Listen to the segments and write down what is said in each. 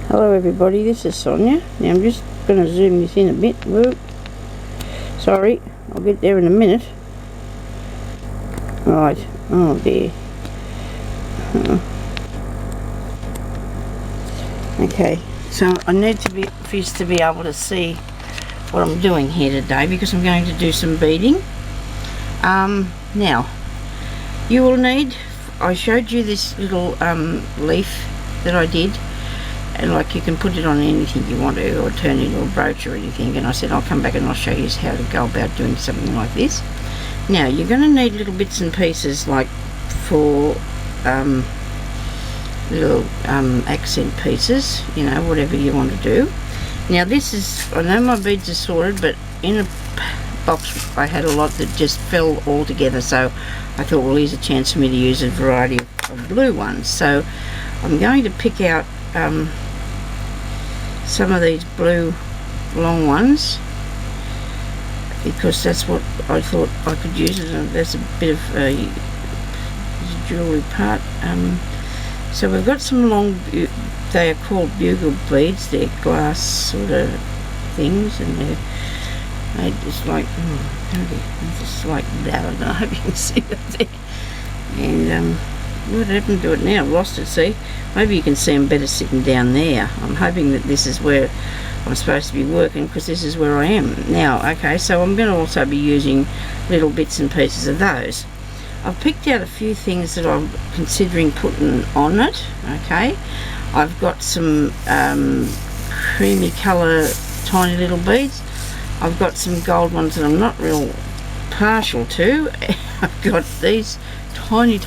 Hello everybody, this is Sonya. Now I'm just going to zoom this in a bit. Whoop. Sorry, I'll get there in a minute. Right, oh dear. Okay, so I need for you to be able to see what I'm doing here today, because I'm going to do some beading. Now, you will need, I showed you this little leaf that I did, and like you can put it on anything you want to, or turn it into a brooch or anything, and I said I'll come back and I'll show you how to go about doing something like this. Now you're going to need little bits and pieces, like for little accent pieces, you know, whatever you want to do. Now this is, I know my beads are sorted, but in a box I had a lot that just fell all together, so I thought, well, here's a chance for me to use a variety of blue ones. So I'm going to pick out some of these blue long ones, because that's what I thought I could use it, and that's a bit of a jewellery part. So we've got some long, they are called bugle beads, they're glass sort of things, and they're made just like, just like that. I don't know, I hope you can see it there. And what happened to it now? I've lost it, see? Maybe you can see them better sitting down there. I'm hoping that this is where I'm supposed to be working, because this is where I am now. Okay, so I'm going to also be using little bits and pieces of those. I've picked out a few things that I'm considering putting on it. Okay, I've got some creamy colour tiny little beads. I've got some gold ones that I'm not real partial to. I've got these tiny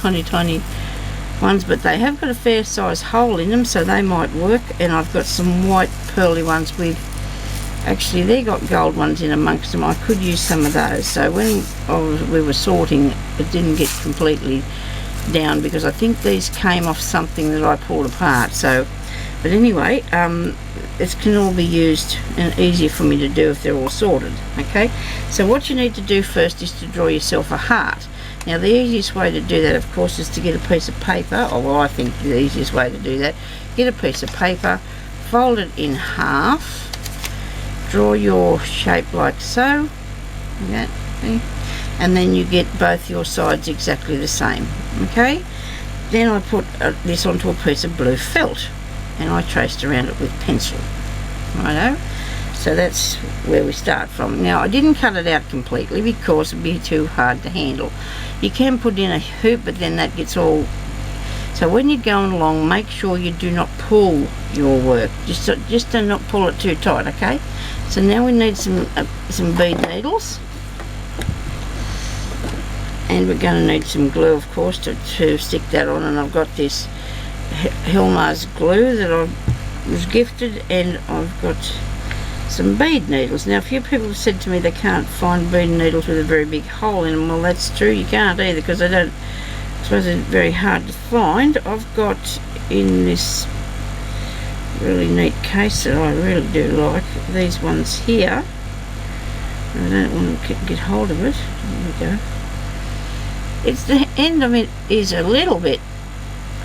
ones, but they have got a fair size hole in them, so they might work. And I've got some white pearly ones with, actually they got gold ones in amongst them. I could use some of those. So when we were sorting, it didn't get completely down, because I think these came off something that I pulled apart. So, but anyway, it can all be used and easier for me to do if they're all sorted. Okay, so what you need to do first is to draw yourself a heart. Now the easiest way to do that, of course, is to get a piece of paper, or well, I think the easiest way to do that, get a piece of paper, fold it in half, draw your shape like so, that, and then you get both your sides exactly the same. Okay, then I put this onto a piece of blue felt, and I traced around it with pencil. Righto, so that's where we start from. Now I didn't cut it out completely because it'd be too hard to handle. You can put in a hoop, but then that gets all, so when you're going along, make sure you do not pull your work, just do not pull it too tight. Okay, so now we need some bead needles, and we're going to need some glue, of course, to stick that on. And I've got this Hilmar's glue that I was gifted, and I've got some bead needles. Now a few people have said to me they can't find bead needles with a very big hole in them. Well, that's true, you can't either, because they don't, I suppose they're very hard to find. I've got in this really neat case that I really do like, these ones here. I don't want to get hold of it. There we go. It's the end of it is a little bit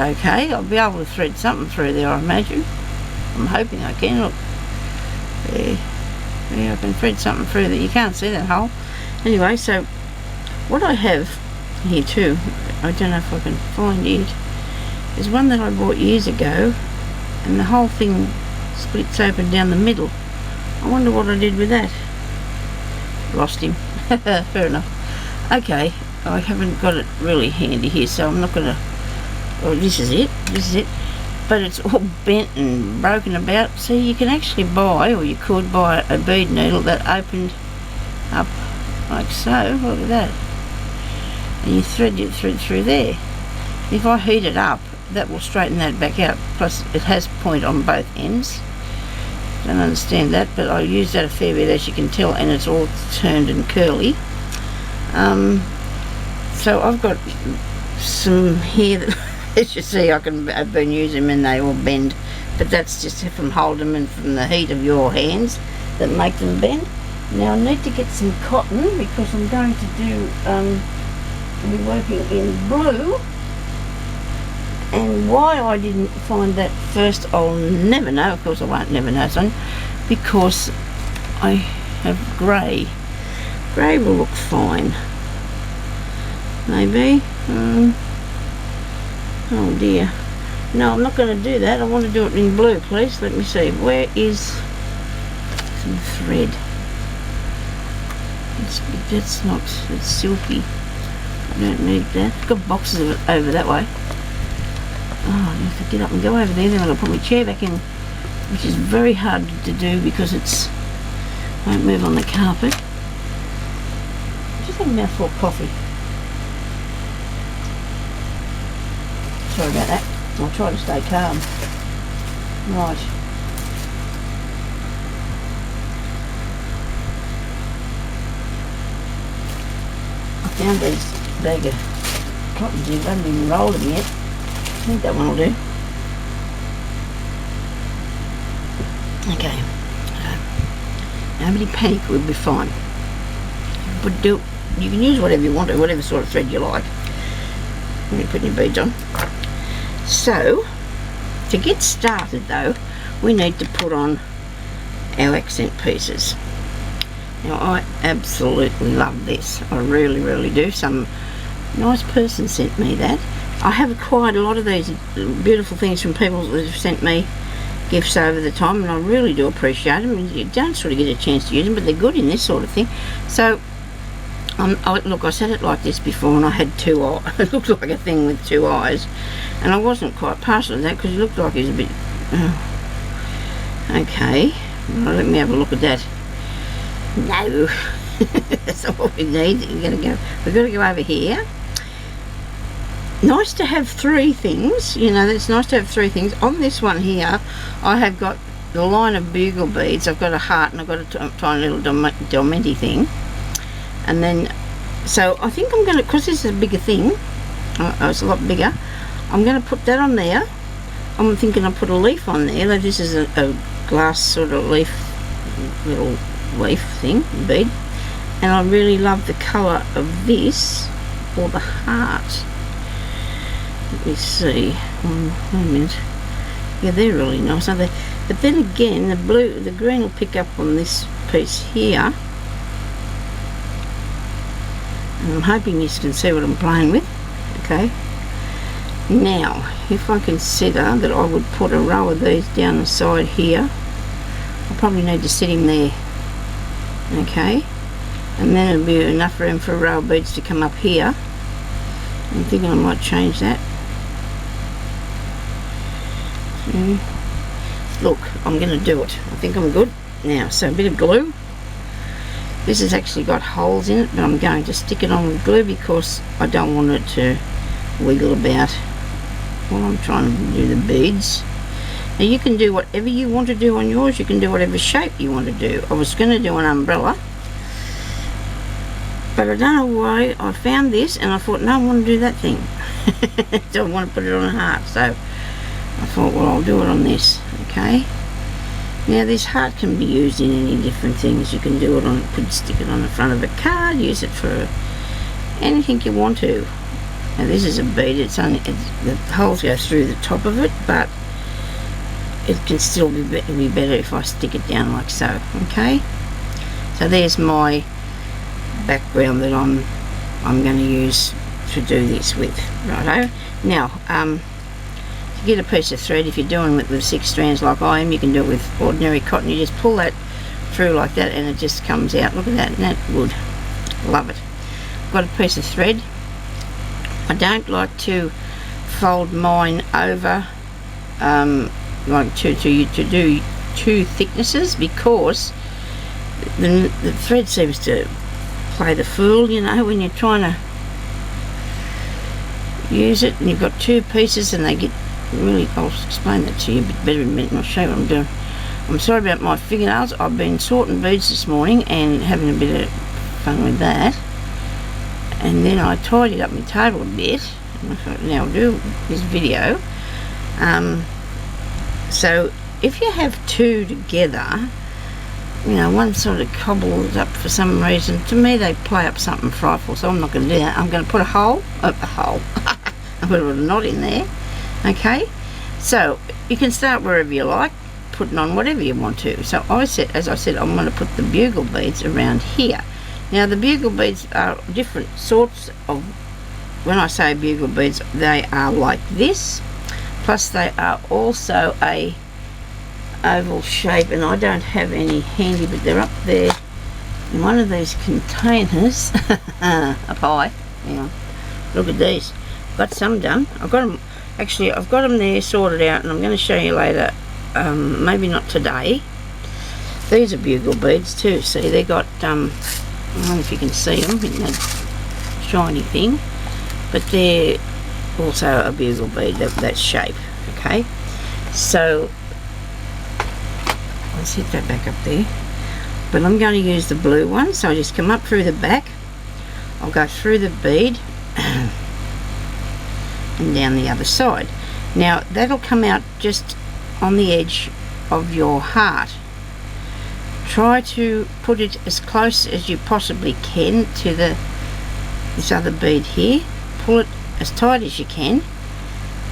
okay. I'll be able to thread something through there, I imagine. I'm hoping I can. Look there, I can thread something through there. You can't see that hole. Anyway, so what I have here too, I don't know if I can find it, is one that I bought years ago, and the whole thing splits open down the middle. I wonder what I did with that. Lost him. Fair enough. Okay, I haven't got it really handy here, so I'm not gonna, oh, this is it, but it's all bent and broken about. So you can actually buy, or you could buy, a bead needle that opened up like so. Look at that, and you thread it through there. If I heat it up, that will straighten that back out. Plus it has point on both ends. Don't understand that, but I use that a fair bit, as you can tell, and it's all turned and curly. So I've got some here that, as you see, I've been using them and they all bend, but that's just from holding them and from the heat of your hands that make them bend. Now I need to get some cotton, because I'm going to do, I'll be working in blue, And why I didn't find that first, I'll never know. Of course I won't never know, son, because I have grey. Grey will look fine. Maybe. Oh dear. No, I'm not going to do that. I want to do it in blue, please. Let me see. Where is some thread? That's not, it's silky. I don't need that. I've got boxes of it over that way. Oh, I have to get up and go over there. Then I've got to put my chair back in, which is very hard to do because it's won't move on the carpet. Just have a mouthful of coffee. Sorry about that. I'll try to stay calm. Right. I found these bag of cotton gins. I haven't even rolled them yet. I think that one will do. Okay. Nobody panic, we'll be fine. But you can use whatever you want to, whatever sort of thread you like when you're putting your beads on. So, to get started though, we need to put on our accent pieces. Now I absolutely love this. I really, really do. Some nice person sent me that. I have acquired a lot of these beautiful things from people that have sent me gifts over the time, and I really do appreciate them. You don't sort of get a chance to use them, but they're good in this sort of thing. So, look, I said it like this before, and I had two eyes. It looked like a thing with two eyes, and I wasn't quite partial to that because it looked like it was a bit. Okay, well, let me have a look at that. No, that's not what we need. We've got to go over here. Nice to have three things, you know, it's nice to have three things. On this one here, I have got the line of bugle beads. I've got a heart and I've got a tiny little diamante thing. And then, so I think I'm going to, because this is a bigger thing, it's a lot bigger, I'm going to put that on there. I'm thinking I'll put a leaf on there. Like this is a glass sort of leaf, little leaf thing, bead. And I really love the colour of this, or the heart. Let me see. Wait a minute. Yeah, they're really nice, aren't they? But then again, the green will pick up on this piece here. And I'm hoping you can see what I'm playing with. Okay. Now, if I consider that I would put a row of these down the side here, I probably need to set him there. Okay. And then it'll be enough room for a row of beads to come up here. I'm thinking I might change that. Look, I'm going to do it. I think I'm good. Now, so a bit of glue. This has actually got holes in it, but I'm going to stick it on with glue because I don't want it to wiggle about while I'm trying to do the beads. Now you can do whatever you want to do on yours. You can do whatever shape you want to do. I was going to do an umbrella, but I don't know why I found this and I thought, no, I want to do that thing. So I want to put it on a heart. So I thought, well, I'll do it on this. Okay. Now this heart can be used in any different things. You can do it on, stick it on the front of a card, use it for anything you want to. Now this is a bead. The holes go through the top of it, but it can still be better if I stick it down like so. Okay. So there's my background that I'm going to use to do this with. Righto. Now, to get a piece of thread, if you're doing it with 6 strands like I am, you can do it with ordinary cotton. You just pull that through like that and it just comes out. Look at that, isn't that good? Love it. I've got a piece of thread. I don't like to fold mine over, like to do 2 thicknesses, because the thread seems to play the fool, you know, when you're trying to use it and you've got 2 pieces and they get really, I'll explain that to you a bit better in a minute and I'll show you what I'm doing. I'm sorry about my fingernails. I've been sorting beads this morning and having a bit of fun with that, and then I tidied up my table a bit and I thought, now I'll do this video. So if you have 2 together, you know, one sort of cobbles up for some reason. To me, they play up something frightful, so I'm not going to do that. I'm going to put a hole, I'm going to put a knot in there, Okay, so you can start wherever you like, putting on whatever you want to. So as I said, I'm going to put the bugle beads around here. Now the bugle beads are different sorts of, when I say bugle beads, they are like this, plus they are also a oval shape, and I don't have any handy, but they're up there in one of these containers up high. Hang on, look at these. Got some done. I've got them, actually I've got them there sorted out, and I'm going to show you later, maybe not today. These are bugle beads too, see, they got I don't know if you can see them in that shiny thing, but they're also a bugle bead, that shape. Okay, so let's hit that back up there. But I'm going to use the blue one, so I just come up through the back, I'll go through the bead and down the other side. Now that'll come out just on the edge of your heart. Try to put it as close as you possibly can to this other bead here. Pull it as tight as you can,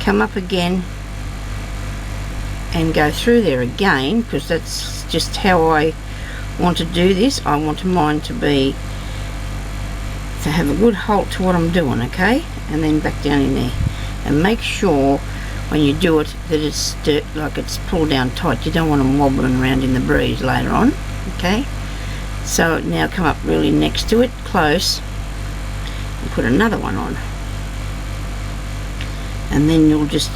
come up again and go through there again, because that's just how I want to do this. I want mine to have a good halt to what I'm doing, okay? And then back down in there, and make sure when you do it that it's like it's pulled down tight. You don't want them wobbling around in the breeze later on. Okay, so now come up really next to it, close, and put another one on, and then you'll just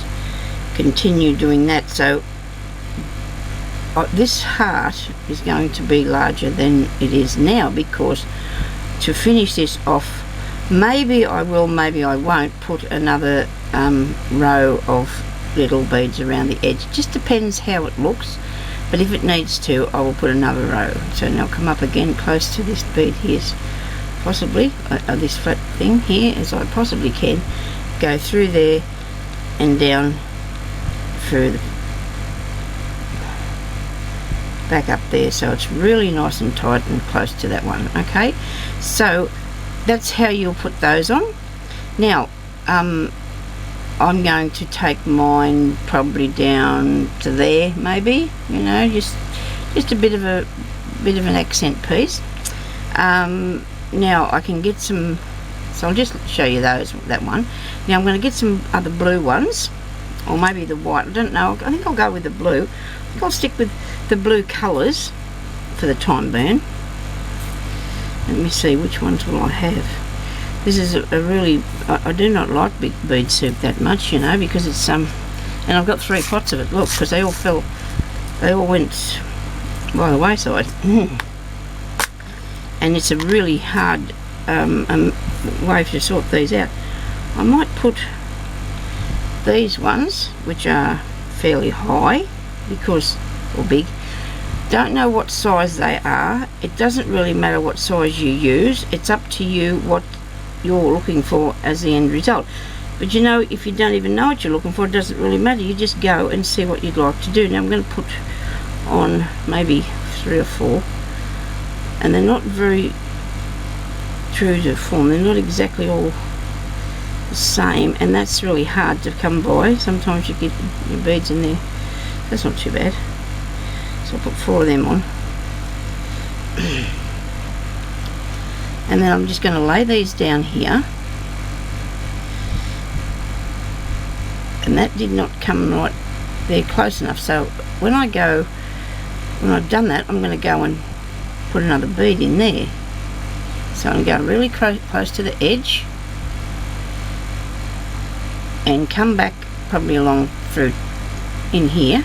continue doing that. So this heart is going to be larger than it is now, because to finish this off, maybe I will, maybe I won't put another row of little beads around the edge. Just depends how it looks, but if it needs to, I will put another row. So now come up again close to this bead here, possibly this flat thing here, as I possibly can, go through there and down through the back up there, so it's really nice and tight and close to that one. Okay, so that's how you'll put those on. Now I'm going to take mine probably down to there, maybe, you know, just a bit of an accent piece. Now I can get some, so I'll just show you that one. Now I'm going to get some other blue ones, or maybe the white, I don't know. I think I'll go with the blue. I think I'll stick with the blue colours for the time being. Let me see, which ones will I have. This is a really, I do not like big bead soup that much, you know, because it's and I've got 3 pots of it, look, because they all went by the wayside. And it's a really hard way to sort these out. I might put these ones, which are fairly high, or big, don't know what size they are. It doesn't really matter what size you use, it's up to you what you're looking for as the end result. But you know, if you don't even know what you're looking for, it doesn't really matter. You just go and see what you'd like to do. Now I'm going to put on maybe 3 or 4, and they're not very true to form. They're not exactly all the same, and that's really hard to come by. Sometimes you get your beads in there. That's not too bad. So I'll put 4 of them on. And then I'm just going to lay these down here, and that did not come right there close enough. So when I've done that, I'm going to go and put another bead in there. So I'm going to go really close to the edge and come back probably along through in here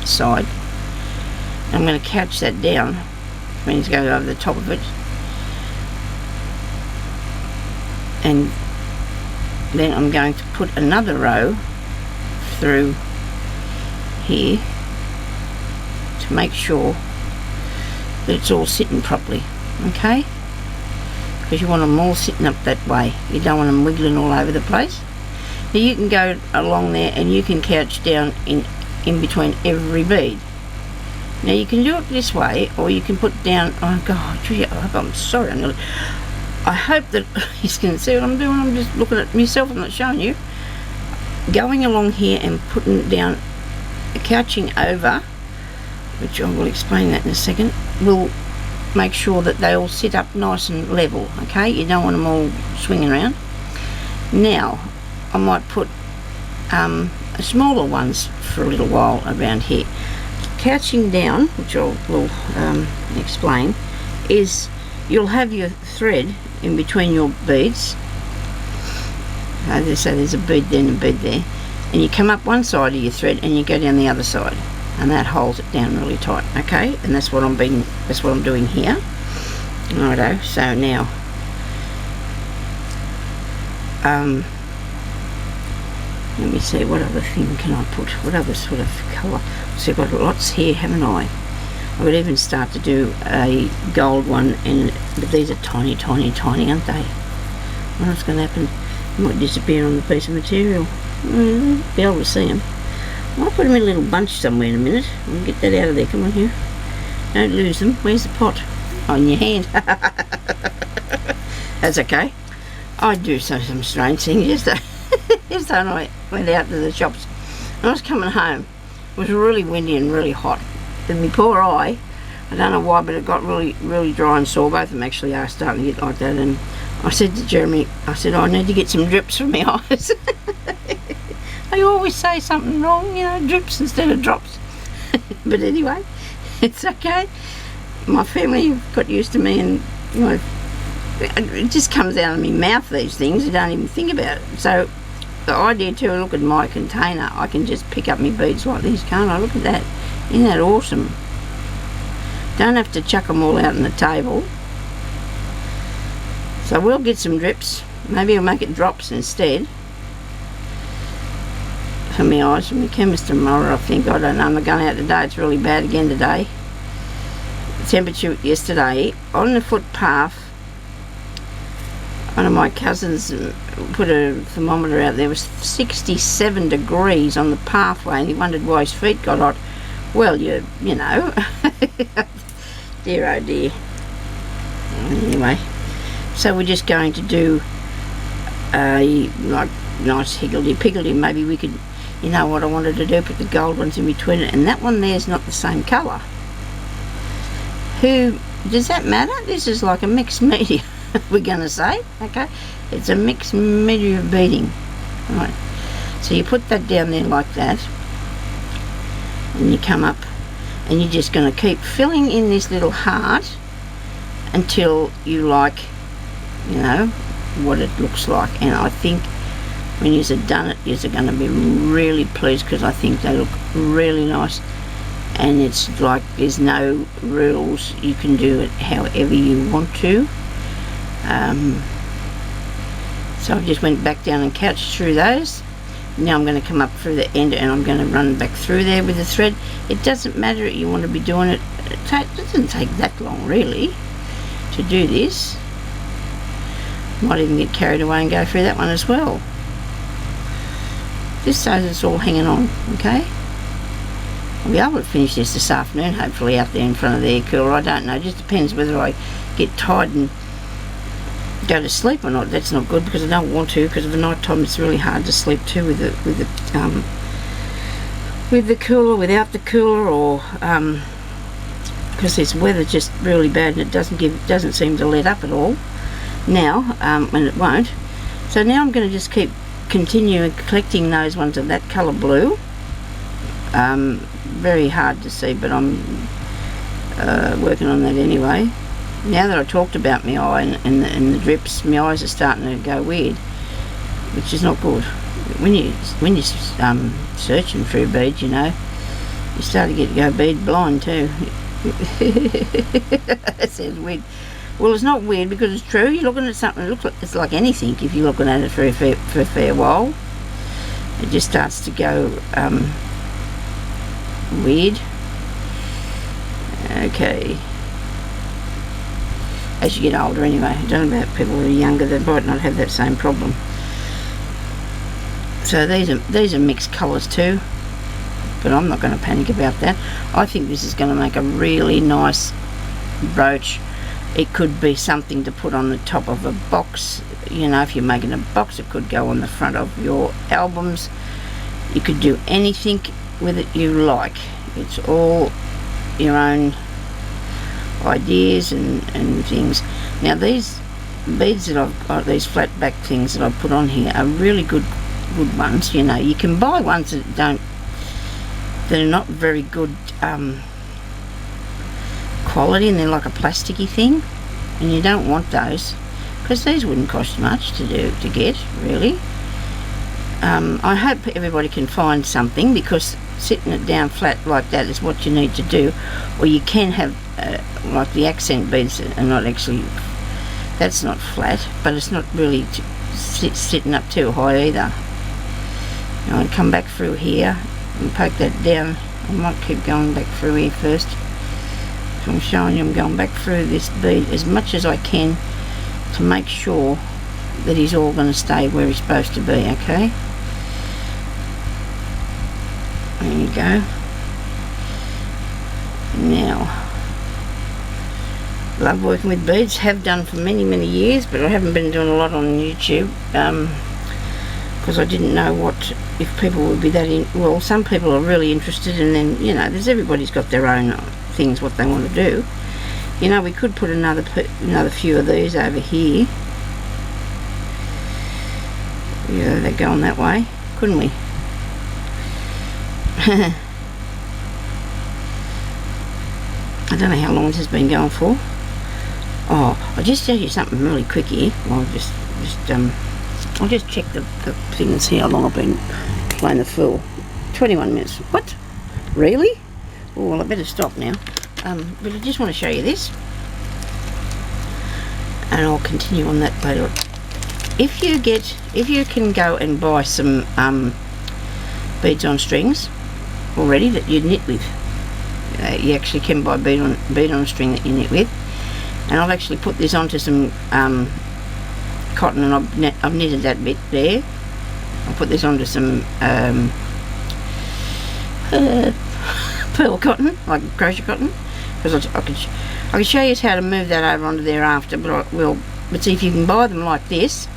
side. I'm going to catch that down, means go over the top of it, and then I'm going to put another row through here to make sure that it's all sitting properly, okay? Because you want them all sitting up that way. You don't want them wiggling all over the place. Now you can go along there and you can couch down in between every bead. Now you can do it this way, or you can put down, oh God, gee, I'm sorry, I hope that you can see what I'm doing. I'm just looking at myself, I'm not showing you. going along here and putting down, couching over, which I will explain that in a second, will make sure that they all sit up nice and level, okay? You don't want them all swinging around. Now, I might put smaller ones for a little while around here. Couching down, which I will explain, is you'll have your thread in between your beads. So there's a bead there and a bead there, and you come up one side of your thread and you go down the other side, and that holds it down really tight, okay? And that's what I'm doing here. Righto. So now let me see, what other thing can I put? What other sort of colour? So I've got lots here, haven't I? I would even start to do a gold one, but these are tiny, tiny, tiny, aren't they? I wonder what's going to happen. They might disappear on the piece of material. Be able to see them. I'll put them in a little bunch somewhere in a minute. We'll get that out of there. Come on here. Don't lose them. Where's the pot? Oh, in your hand. That's okay. I do some strange things. Yesterday I went out to the shops. I was coming home. It was really windy and really hot. And my poor eye, I don't know why, but it got really, really dry and sore. Both of them actually are starting to get like that. And I said to Jeremy, I need to get some drips from my eyes. I always say something wrong, you know, drips instead of drops. But anyway, it's okay. My family have got used to me, and you know, it just comes out of my mouth, these things. I don't even think about it. So the idea too, look at my container. I can just pick up my beads like this, can't I? Look at that. Isn't that awesome? Don't have to chuck them all out on the table. So we'll get some drips. Maybe I'll make it drops instead. For my eyes, from the chemist tomorrow, I think. I don't know. I'm going out today. It's really bad again today. The temperature yesterday on the footpath, one of my cousins put a thermometer out there. It was 67 degrees on the pathway, and he wondered why his feet got hot. Well, you know. Dear oh dear. Anyway, so we're just going to do a like nice higgledy-piggledy. Maybe we could, you know what I wanted to do, put the gold ones in between it, and that one there's not the same colour. Does that matter? This is like a mixed media, we're going to say, okay? It's a mixed media of beading. Right. So you put that down there like that, and you come up, and you're just going to keep filling in this little heart until you like, you know, what it looks like. And I think when you've done it, you're going to be really pleased, because I think they look really nice. And it's like there's no rules. You can do it however you want to. So I just went back down and couched through those. Now I'm going to come up through the end, and I'm going to run back through there with the thread. It doesn't matter if you want to be doing it. It doesn't take that long really to do this. Might even get carried away and go through that one as well. Just so it's all hanging on, okay? I'll be able to finish this afternoon, hopefully, out there in front of the air cooler. I don't know. It just depends whether I get tired and go to sleep or not. That's not good, because I don't want to, because of the night time it's really hard to sleep too with the cooler, without the cooler, or because this weather's just really bad and it doesn't seem to let up at all now, and it won't. So now I'm going to just continue collecting those ones of that colour blue. Very hard to see, but I'm working on that anyway. Now that I talked about my eye and the drips, my eyes are starting to go weird, which is not good. When you're searching for a bead, you know, you start to go bead blind too. That sounds weird. Well, it's not weird, because it's true. You're looking at something that looks like, it's like anything. If you're looking at it for a fair while, it just starts to go weird. Okay. As you get older anyway. I don't know about people who are younger, they might not have that same problem. So these are mixed colours too, but I'm not going to panic about that. I think this is going to make a really nice brooch. It could be something to put on the top of a box. You know, if you're making a box, it could go on the front of your albums. You could do anything with it you like. It's all your own ideas and things. Now these beads that I've got, these flat back things that I've put on here, are really good ones. You know, you can buy ones that are not very good quality, and they're like a plasticky thing, and you don't want those, because these wouldn't cost much to get, really. I hope everybody can find something, because sitting it down flat like that is what you need to do. Or you can have like the accent beads are not actually, that's not flat, but it's not really sitting up too high either. Now I'd come back through here and poke that down. I might keep going back through here first. So I'm showing you I'm going back through this bead as much as I can to make sure that he's all going to stay where he's supposed to be, okay? There you go. Now, love working with beads, have done for many years, but I haven't been doing a lot on YouTube because I didn't know if people would be that well, some people are really interested, and then, you know, everybody's got their own things what they want to do. You know, we could put another few of these over here. Yeah, they're going that way, couldn't we? I don't know how long this has been going for. Oh, I'll just tell you something really quick here. I'll just check the thing and see how long I've been playing the fool. 21 minutes. What? Really? Oh, well, I better stop now. But I just want to show you this, and I'll continue on that later. If you can go and buy some beads on strings already that you knit with, you actually can buy bead on string that you knit with. And I've actually put this onto some cotton, and I've knitted that bit there. I'll put this onto some pearl cotton, like crochet cotton, because I can show you how to move that over onto there after. But but see if you can buy them like this,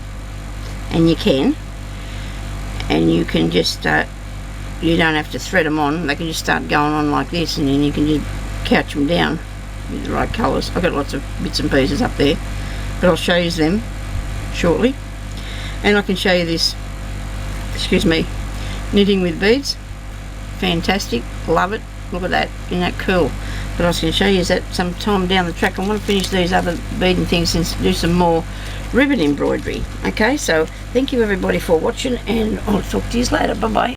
and you can just you don't have to thread them on. They can just start going on like this, and then you can just couch them down with the right colours. I've got lots of bits and pieces up there, but I'll show you them shortly. And I can show you this, excuse me, knitting with beads. Fantastic, love it. Look at that, isn't that cool? But I was going to show you that sometime down the track. I want to finish these other beading things and do some more ribbon embroidery. Okay, so thank you everybody for watching, and I'll talk to you later. Bye bye.